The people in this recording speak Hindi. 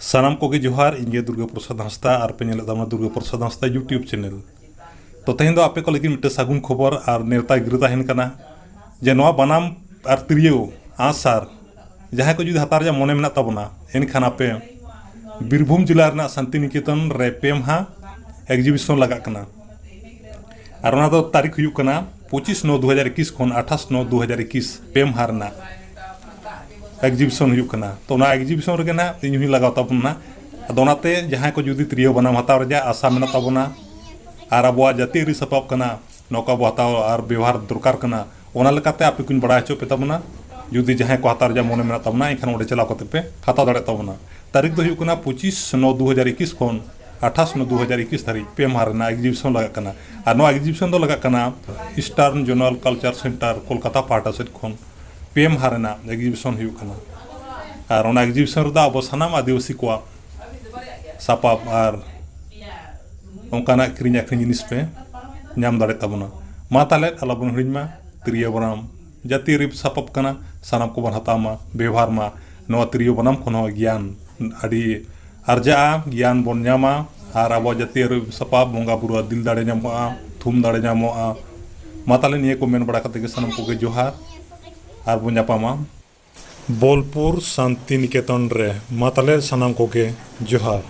सानाम कोगे जोहार इंगे दुर्गा प्रसाद हंसदा और पे नेले दुर्गा प्रसाद हंसदा यूट्यूब चैनल तो तेहन दो आपे को लगी मिटे सागुन खबर और नेवता गिर तहन कना जे नवा बनाम और तिरियो आँसार जहाँ को जुदी हतार जा मने मेना तबना एनखान आपे बीरभूम जिला रना शांति निकेतन रे पेमहा एग्जीबिशन लगा कना और ओना दो तारीख हुयुक कना 25/9/2021 खन 28/9/2021 पेमहा रना एग्जीबिशन हुयुक कना तो ना एग्जीबिशन रे ना इन हुई लगाव तबना अदोनाते जहाँ को जुदी तिरियो बनाम हताव रे आशा मेना तबना और अब जातीय सपाब कना नौका बो हताव और व्यवहार दरकार कना ओना लेकाते आपे कुन बड़ा हचो पे तबना जुदी जहाँ को हतार जा मने मेना तबना एखान ओडे चलाव कते पे हताव दाड़े तबना तारीख दो हुयुक कना 25/9/2021 खन 28/9/2021 तारीख पेमहा रना एग्जीबिशन लगा कना और नो एग्जीबिशन दो लगा कना eastern zonal culture centre Kolkata पाटा सेट खन पेमहा रना एग्जीबिशन हुयुक कना और ओना एग्जीबिशन रे अब सानाम आदिवासी को सापाब और ओंकाना किरिंग आखरिंग जिनिस पे नाम दाड़े तबना मा ताले आलाबन हिड़िंग तिरियो बनाम जातीय सापाब कना सानाम को बन हतामा व्यवहार मा नवा तिरियो बनाम खन ज्ञान आदि आर्जा ज्ञान बन नामा और अब जातीय सापाब बंगा बुरु दिल दाड़े नामोआ थुम दाड़े नामोआ मा ताले निये को मेन बड़ा कते सानाम को जोहार और बन नापामा बोलपुर शांति निकेतन रे मा ताले सानाम को जोहार।